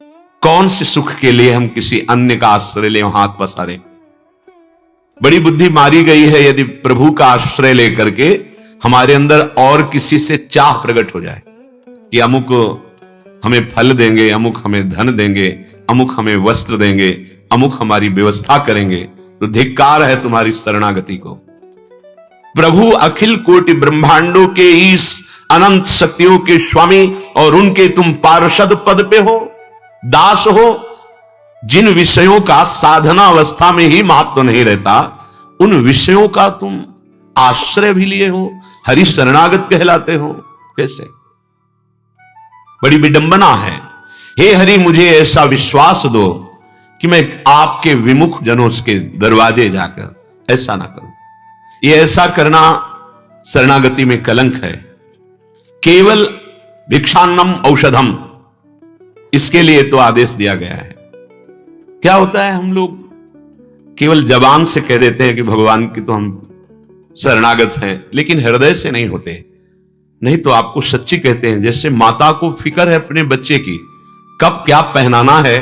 कौन से सुख के लिए हम किसी अन्य का आश्रय ले, हाथ पसारे। बड़ी बुद्धि मारी गई है यदि प्रभु का आश्रय लेकर के हमारे अंदर और किसी से चाह प्रकट हो जाए कि अमुक हमें फल देंगे, अमुक हमें धन देंगे, अमुक हमें वस्त्र देंगे, अमुक हमारी व्यवस्था करेंगे, तो धिक्कार है तुम्हारी शरणागति को। प्रभु अखिल कोटि ब्रह्मांडों के इस अनंत शक्तियों के स्वामी और उनके तुम पार्षद पद पे हो, दास हो। जिन विषयों का साधना अवस्था में ही महत्व नहीं रहता, उन विषयों का तुम आश्रय भी लिए हो, हरि शरणागत कहलाते हो। कैसे? बड़ी विडंबना है। हे हरि, मुझे ऐसा विश्वास दो कि मैं आपके विमुख जनों के दरवाजे जाकर ऐसा ना करूं। ये ऐसा करना शरणागति में कलंक है। केवल भिक्षान्नम औषधम, इसके लिए तो आदेश दिया गया है। क्या होता है, हम लोग केवल जबान से कह देते हैं कि भगवान की तो हम शरणागत हैं, लेकिन हृदय से नहीं होते। नहीं तो आपको सच्ची कहते हैं, जैसे माता को फिक्र है अपने बच्चे की, कब क्या पहनाना है,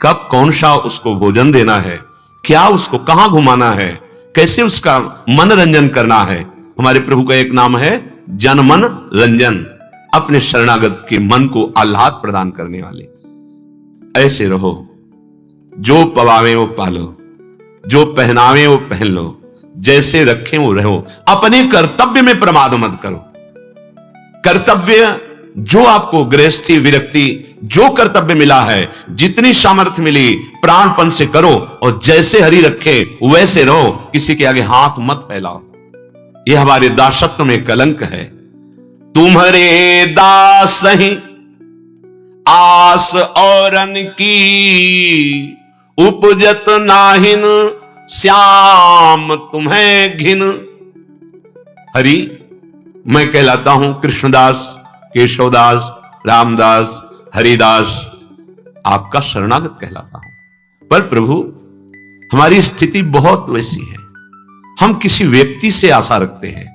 कब कौन सा उसको भोजन देना है, क्या उसको कहां घुमाना है, कैसे उसका मनोरंजन करना है। हमारे प्रभु का एक नाम है जनमन रंजन, अपने शरणागत के मन को आह्लाद प्रदान करने वाले। ऐसे रहो, जो पवावे वो पालो, जो पहनावे वो पहन लो, जैसे रखें वो रहो। अपने कर्तव्य में प्रमाद मत करो। कर्तव्य जो आपको गृहस्थी विरक्ति जो कर्तव्य मिला है, जितनी सामर्थ्य मिली प्राणपन से करो, और जैसे हरि रखे वैसे रहो। किसी के आगे हाथ मत फैलाओ। यह हमारे दासत्व में कलंक है। तुम्हारे दास ही आस औरन की, उपजत नाहिन श्याम तुम्हें घिन। हरि, मैं कहलाता हूं कृष्णदास, केशवदास, रामदास, हरिदास, आपका शरणागत कहलाता हूं। पर प्रभु, हमारी स्थिति बहुत वैसी है, हम किसी व्यक्ति से आशा रखते हैं।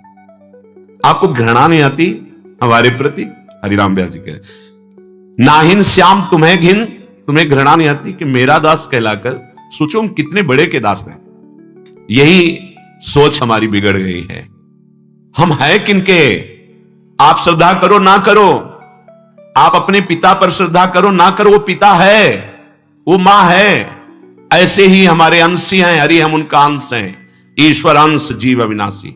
आपको घृणा नहीं आती हमारे प्रति? हरिराम व्यास जी कह, नाहिन श्याम तुम्हें घिन, तुम्हें घृणा नहीं आती कि मेरा दास कहलाकर, सोचो हम कितने बड़े के दास हैं। यही सोच हमारी बिगड़ गई है। हम हैं किनके? आप श्रद्धा करो ना करो, आप अपने पिता पर श्रद्धा करो ना करो, वो पिता है, वो मां है। ऐसे ही हमारे अंशी हैं हरि, हम उनका अंश हैं। ईश्वर अंश जीव अविनाशी।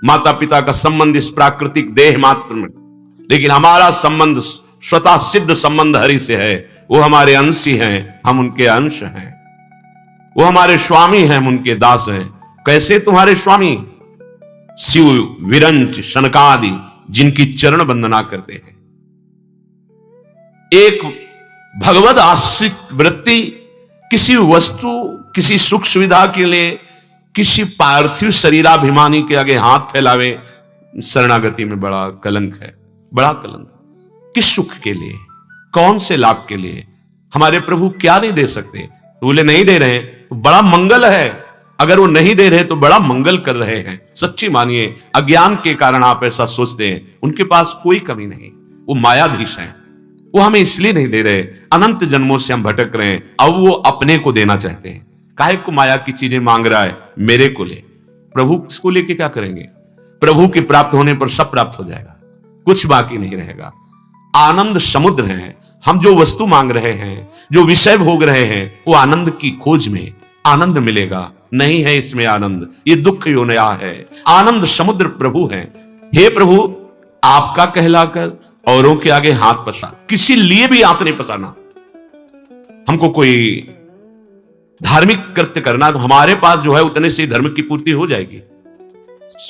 माता पिता का संबंध इस प्राकृतिक देह मात्र में, लेकिन हमारा संबंध स्वतः सिद्ध संबंध हरि से है। वो हमारे अंशी हैं, हम उनके अंश हैं। वो हमारे स्वामी हैं, हम उनके दास हैं। कैसे तुम्हारे स्वामी? शिव, विरंच, शनकादि, जिनकी चरण वंदना करते हैं। एक भगवद आश्रित वृत्ति किसी वस्तु, किसी सुख सुविधा के लिए, किसी पार्थिव शरीराभिमानी के आगे हाथ फैलावे, शरणागति में बड़ा कलंक है, बड़ा कलंक। किस सुख के लिए, कौन से लाभ के लिए? हमारे प्रभु क्या नहीं दे सकते? बोले नहीं दे रहे तो बड़ा मंगल है, अगर वो नहीं दे रहे तो बड़ा मंगल कर रहे हैं। सच्ची मानिए, अज्ञान के कारण आप ऐसा सोचते हैं। उनके पास कोई कमी नहीं, वो मायाधीश हैं। वो हमें इसलिए नहीं दे रहे, अनंत जन्मों से हम भटक रहे हैं, अब वो अपने को देना चाहते हैं। काहे को माया की चीजें मांग रहा है? मेरे को ले। प्रभु को लेके क्या करेंगे? प्रभु के प्राप्त होने पर सब प्राप्त हो जाएगा, कुछ बाकी नहीं रहेगा। आनंद समुद्र है। हम जो वस्तु मांग रहे हैं, जो विषय भोग रहे हैं, वो आनंद की खोज में आनंद मिलेगा। नहीं है इसमें आनंद, ये दुख योनया है। आनंद समुद्र प्रभु है। हे प्रभु, आपका कहलाकर औरों के आगे हाथ पसार, किसी लिए भी हाथ नहीं पसारना। हमको कोई धार्मिक कृत्य करना, तो हमारे पास जो है उतने से धर्म की पूर्ति हो जाएगी,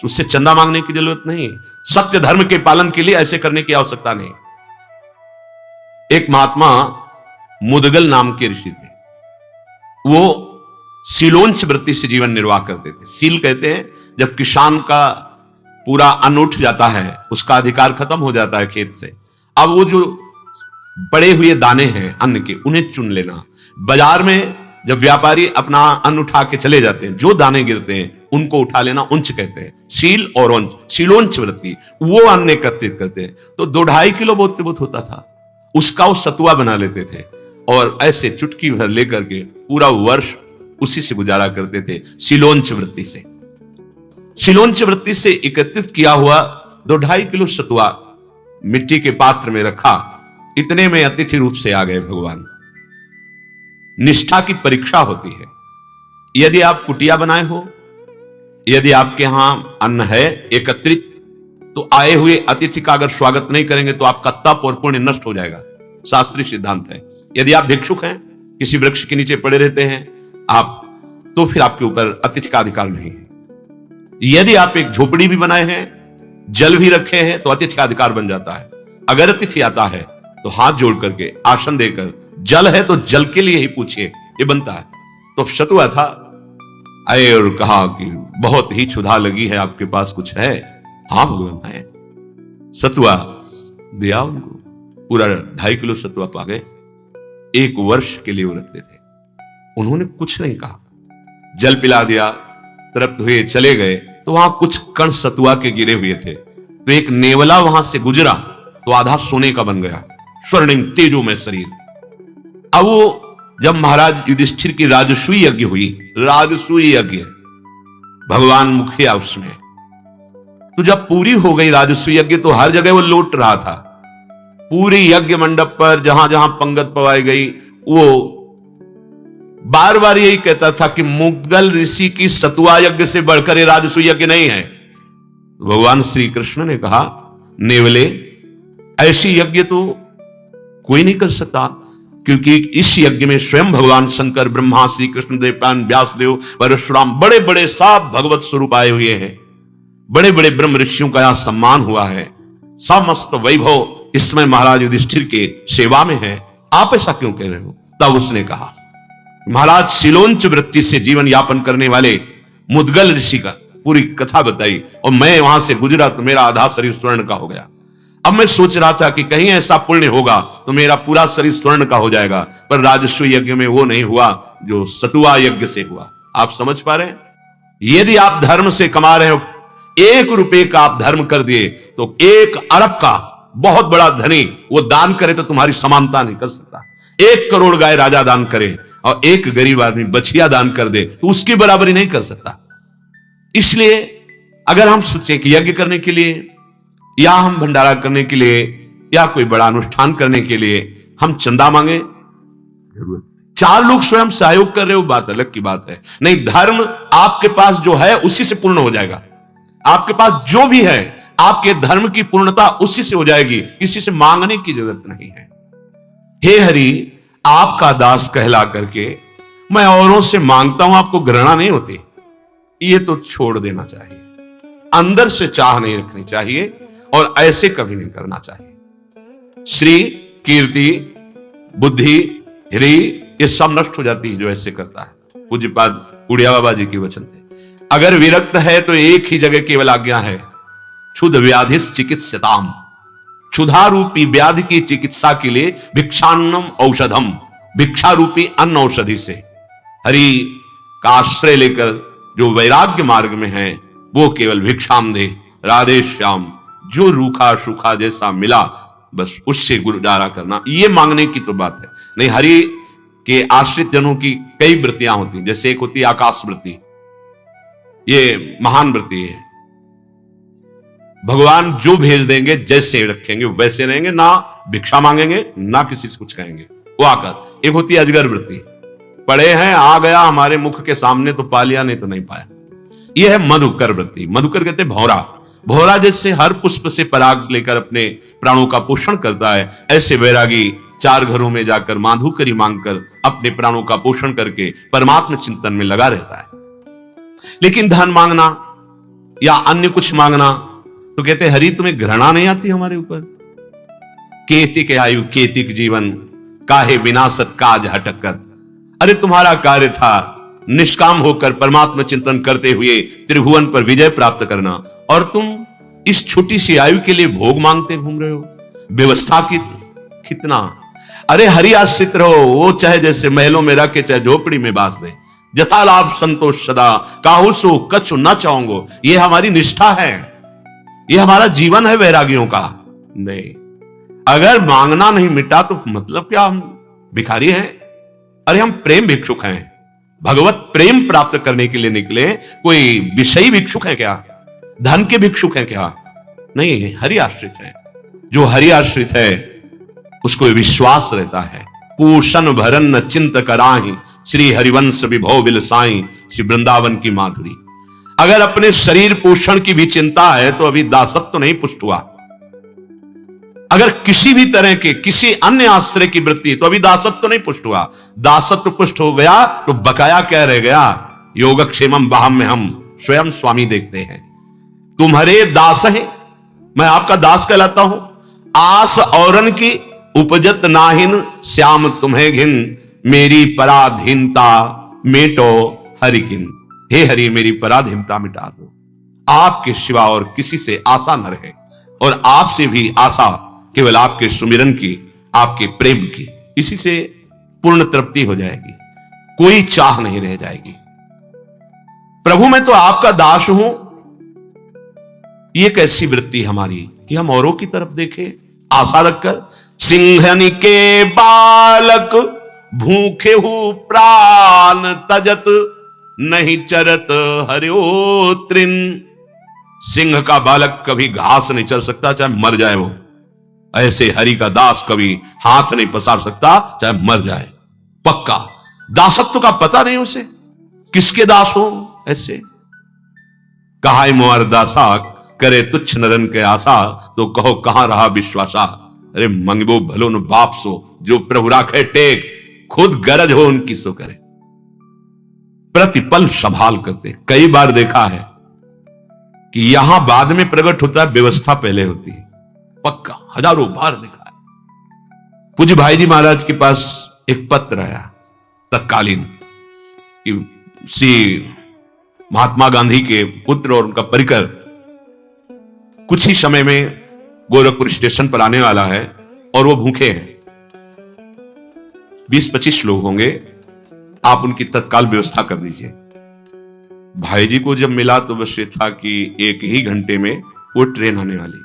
उससे चंदा मांगने की जरूरत नहीं। सत्य धर्म के पालन के लिए ऐसे करने की आवश्यकता नहीं। एक महात्मा मुदगल नाम के ऋषि थे, वो सीलोंच वृत्ति से जीवन निर्वाह करते थे। सील कहते हैं जब किसान का पूरा अन्न उठ जाता है, उसका अधिकार खत्म हो जाता है खेत से, अब वो जो बड़े हुए दाने हैं अन्न के, उन्हें चुन लेना। बाजार में जब व्यापारी अपना अन्न उठा के चले जाते हैं, जो दाने गिरते हैं उनको उठा लेना उंच कहते हैं। सील और उंच, सीलोंच वृत्ति, वो अन्न एकत्रित करते हैं। तो 2-2.5 किलो बहुत होता था, उसका वो सतुआ बना लेते थे। और ऐसे चुटकी भर लेकर के पूरा वर्ष उसी से गुजारा करते थे। सिलोंच वृत्ति से, सिलोंच वृत्ति से एकत्रित किया हुआ 2-2.5 किलो सतुआ मिट्टी के पात्र में रखा। इतने में अतिथि रूप से आ गए भगवान। निष्ठा की परीक्षा होती है। यदि आप कुटिया बनाए हो, यदि आपके यहां अन्न है एकत्रित, तो आए हुए अतिथि का अगर स्वागत नहीं करेंगे तो आपका तप और पुण्य नष्ट हो जाएगा। शास्त्रीय सिद्धांत है। यदि आप भिक्षुक हैं, किसी वृक्ष के नीचे पड़े रहते हैं आप, तो फिर आपके ऊपर अतिथि का अधिकार नहीं है। यदि आप एक झोपड़ी भी बनाए हैं, जल भी रखे हैं, तो अतिथि का अधिकार बन जाता है। अगर अतिथि आता है तो हाथ जोड़ करके आसन देकर, जल है तो जल के लिए ही पूछिए, ये बनता है। तो सतुआ था, आए और कहा कि बहुत ही क्षुधा लगी है, आपके पास कुछ है? हाँ भगवान है। सतुआ दिया उनको, पूरा 2.5 किलो सतुआ पा गए। 1 वर्ष के लिए वो रखते थे। उन्होंने कुछ नहीं कहा, जल पिला दिया, तृप्त हुए चले गए। तो वहां कुछ कण सतुआ के गिरे हुए थे, तो एक नेवला वहां से गुजरा तो आधा सोने का बन गया, स्वर्णिम तेजोमय शरीर। अब वो जब महाराज युधिष्ठिर की राजसूय यज्ञ हुई, राजसूय यज्ञ, भगवान मुखिया उसमें, तो जब पूरी हो गई राजसूय यज्ञ, तो हर जगह वो लौट रहा था। पूरे यज्ञ मंडप पर जहां जहां पंगत पवाई गई, वो बार बार यही कहता था कि मुद्गल ऋषि की सतुआ यज्ञ से बढ़कर ये राजसूय यज्ञ नहीं है। भगवान श्री कृष्ण ने कहा, नेवले, ऐसी यज्ञ तो कोई नहीं कर सकता, क्योंकि इस यज्ञ में स्वयं भगवान शंकर, ब्रह्मा, श्री कृष्ण देवपान, व्यासदेव, परशुराम, बड़े बड़े सात भगवत स्वरूप आए हुए हैं। बड़े बड़े ब्रह्म ऋषियों का यहां सम्मान हुआ है। समस्त वैभव इस समय महाराज युधिष्ठिर के सेवा में है, आप ऐसा क्यों कह रहे हो? तब उसने कहा, महाराज सिलोंच वृत्ति से जीवन यापन करने वाले मुद्गल ऋषि का पूरी कथा बताई, और मैं वहां से गुजरा तो मेरा आधा शरीर स्वर्ण का हो गया। अब मैं सोच रहा था कि कहीं ऐसा पुण्य होगा तो मेरा पूरा शरीर स्वर्ण का हो जाएगा, पर राजसूय यज्ञ में वो नहीं हुआ जो सतुआ यज्ञ से हुआ। आप समझ पा रहे हैं? यदि आप धर्म से कमा रहे हो, 1 रुपए का आप धर्म कर दिए, तो 1 अरब का बहुत बड़ा धनी वो दान करे तो तुम्हारी समानता नहीं कर सकता। 1 करोड़ गाय राजा दान करे और 1 गरीब आदमी बछिया दान कर दे तो उसकी बराबरी नहीं कर सकता। इसलिए अगर हम सोचें कि यज्ञ करने के लिए, या हम भंडारा करने के लिए, या कोई बड़ा अनुष्ठान करने के लिए हम चंदा मांगे, 4 लोग स्वयं सहयोग कर रहे हो, बात अलग की बात है। नहीं, धर्म आपके पास जो है उसी से पूर्ण हो जाएगा। आपके पास जो भी है, आपके धर्म की पूर्णता उसी से हो जाएगी, किसी से मांगने की जरूरत नहीं है। हे हरि, आपका दास कहला करके मैं औरों से मांगता हूं, आपको घृणा नहीं होती? ये तो छोड़ देना चाहिए। अंदर से चाह नहीं रखनी चाहिए, और ऐसे कभी नहीं करना चाहिए। श्री, कीर्ति, बुद्धि, ह्री, ये सब नष्ट हो जाती है जो ऐसे करता है। पूज्यपाद उड़िया बाबा जी के वचन थे, अगर विरक्त है तो एक ही जगह केवल आज्ञा है, क्षुध व्याधिस चिकित्सताम। क्षुधा रूपी व्याधि की चिकित्सा के लिए भिक्षान्नम औषधम, भिक्षा रूपी अन्न औषधि से हरि का आश्रय लेकर जो वैराग्य मार्ग में है, वो केवल भिक्षाम दे, राधे श्याम, जो रूखा सूखा जैसा मिला बस उससे गुजारा करना, ये मांगने की तो बात है नहीं। हरि के आश्रित जनों की कई वृत्तियां होती हैं, जैसे एक होती है आकाश वृत्ति, ये महान वृत्ति है। भगवान जो भेज देंगे, जैसे रखेंगे वैसे रहेंगे, ना भिक्षा मांगेंगे ना किसी से कुछ कहेंगे, वो आकर। एक होती है अजगर वृत्ति, पढ़े हैं, आ गया हमारे मुख के सामने तो पा लिया, नहीं तो नहीं पाया। यह है मधुकर वृत्ति। मधुकर कहते भौरा, भौरा जैसे हर पुष्प से पराग लेकर अपने प्राणों का पोषण करता है, ऐसे वैरागी 4 घरों में जाकर माधुकरी मांगकर अपने प्राणों का पोषण करके परमात्मा चिंतन में लगा रहता है। लेकिन धन मांगना या अन्य कुछ मांगना, तो कहते हरि तुम्हें घृणा नहीं आती हमारे ऊपर? केतिक आयु केतिक जीवन, काहे विनाशत काज हटकत। अरे तुम्हारा कार्य था निष्काम होकर परमात्मा चिंतन करते हुए त्रिभुवन पर विजय प्राप्त करना, और तुम इस छोटी सी आयु के लिए भोग मांगते घूम रहे हो। व्यवस्था की कितना, अरे हरि आश्रित रहो, वो चाहे जैसे महलों में रख के चाहे झोपड़ी में बांध दे, जथा लाभ संतोष सदा, काहू सो कछु न चाहूंगो। ये हमारी निष्ठा है, ये हमारा जीवन है वैरागियों का। नहीं, अगर मांगना नहीं मिटा तो मतलब क्या, हम भिखारी हैं? अरे हम प्रेम भिक्षुक हैं, भगवत प्रेम प्राप्त करने के लिए निकले। कोई विषयी भिक्षुक है क्या? धन के भिक्षुक हैं क्या? नहीं, हरि आश्रित है। जो हरि आश्रित है उसको विश्वास रहता है। पूषण भरन चिंत कराही, श्री हरिवंश विभव बिलसाई, श्री वृंदावन की माधुरी। अगर अपने शरीर पोषण की भी चिंता है तो अभी दासत्व नहीं पुष्ट हुआ। अगर किसी भी तरह के किसी अन्य आश्रय की वृत्ति, तो अभी दासत्व नहीं पुष्ट हुआ। दासत्व पुष्ट हो गया तो बकाया क्या रह गया? योगक्षेमम बाहम में हम स्वयं स्वामी देखते हैं। तुम्हारे दास है, मैं आपका दास कहलाता हूं। आस औरन की उपजत नाहिन, श्याम तुम्हें घिन, मेरी पराधीनता मेटो हरिकिन। हे हरि, मेरी पराधीनता मिटा दो। आपके सिवा और किसी से आशा न रहे, और आपसे भी आशा केवल आपके सुमिरन की, आपके प्रेम की। इसी से पूर्ण तृप्ति हो जाएगी, कोई चाह नहीं रह जाएगी। प्रभु मैं तो आपका दास हूं, ये कैसी वृत्ति हमारी कि हम औरों की तरफ देखें आशा रखकर। सिंहनी के बालक भूखे हु प्राण तजत, नहीं चरत हरिओ तृण। सिंह का बालक कभी घास नहीं चर सकता, चाहे मर जाए वो। ऐसे हरि का दास कभी हाथ नहीं पसार सकता, चाहे मर जाए। पक्का दासत्व का पता नहीं उसे, किसके दास हो। ऐसे कहा मोर दासा, करे तुच्छ नरन के आशा, तो कहो कहां रहा विश्वासा। अरे मंगबो भलो न बाप सो, जो प्रभु राखे टेक, खुद गरज हो उनकी सो करे। प्रतिपल संभाल करते। कई बार देखा है कि यहां बाद में प्रकट होता है, व्यवस्था पहले होती है। पक्का हजारों बार देखा है। पूज्य भाई जी महाराज के पास एक पत्र आया तत्कालीन, श्री महात्मा गांधी के पुत्र और उनका परिकर कुछ ही समय में गोरखपुर स्टेशन पर आने वाला है और वो भूखे हैं। 20-25 लोग होंगे, आप उनकी तत्काल व्यवस्था कर दीजिए। भाई जी को जब मिला तो बस ये था कि 1 ही घंटे में वो ट्रेन आने वाली।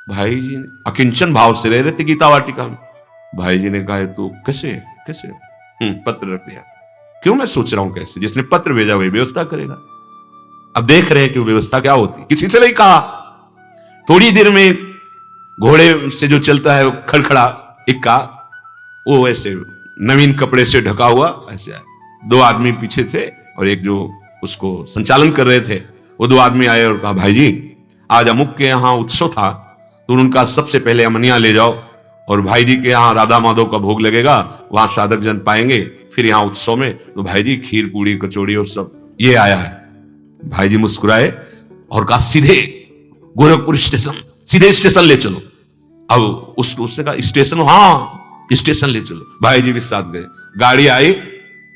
भाई जी अकिंचन भाव से रह रहे थे गीता वाटिका में। भाई जी ने कहा तो कैसे कैसे पत्र रख दिया। क्यों? मैं सोच रहा हूं कैसे, जिसने पत्र भेजा वही व्यवस्था करेगा। अब देख रहे हैं कि वो व्यवस्था क्या होती। किसी से नहीं कहा। थोड़ी देर में घोड़े से जो चलता है खड़खड़ा इक्का, वो ऐसे नवीन कपड़े से ढका हुआ, ऐसे 2 आदमी पीछे थे और एक जो उसको संचालन कर रहे थे, वो 2 आदमी आए और कहा भाई जी आज अमुक के यहाँ उत्सव था, तो उनका सबसे पहले अमनिया ले जाओ, और भाई जी के यहाँ राधा माधव का भोग लगेगा, वहां साधक जन पाएंगे, फिर यहाँ उत्सव में तो भाई जी खीर पूड़ी कचौड़ी और सब ये आया है। भाई जी मुस्कुराए और कहा सीधे गोरखपुर स्टेशन, सीधे स्टेशन ले चलो। अब उसने कहा स्टेशन? हाँ स्टेशन ले चलो। भाई जी भी साथ गए, गाड़ी आई,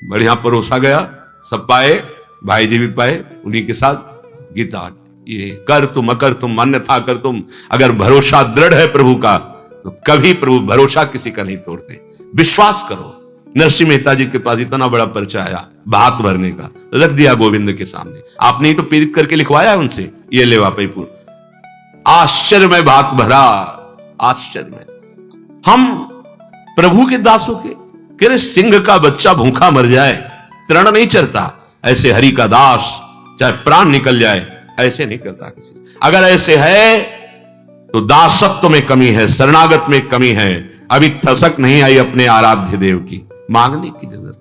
बढ़िया परोसा गया, सब पाए, भाई जी भी पाए, उन्हीं के साथ गीता। ये कर तुम अकर तुम अन्यथा कर तुम। अगर भरोसा दृढ़ है प्रभु का तो कभी प्रभु भरोसा किसी का नहीं तोड़ते। विश्वास करो। नरसिंह मेहता जी के पास इतना बड़ा पर्चा आया भात भरने का, रख दिया गोविंद के सामने। आपने ही तो पीड़ित करके लिखवाया उनसे, ये ले वापईपुर। आश्चर्य में भात भरा, आश्चर्य में। हम प्रभु के दासों के कह रहे सिंह का बच्चा भूखा मर जाए, तृण नहीं चरता। ऐसे हरि का दास चाहे प्राण निकल जाए ऐसे नहीं करता किसी से। अगर ऐसे है तो दासत्व में कमी है, शरणागत में कमी है। अभी ठसक नहीं आई अपने आराध्य देव की, मांगने की जरूरत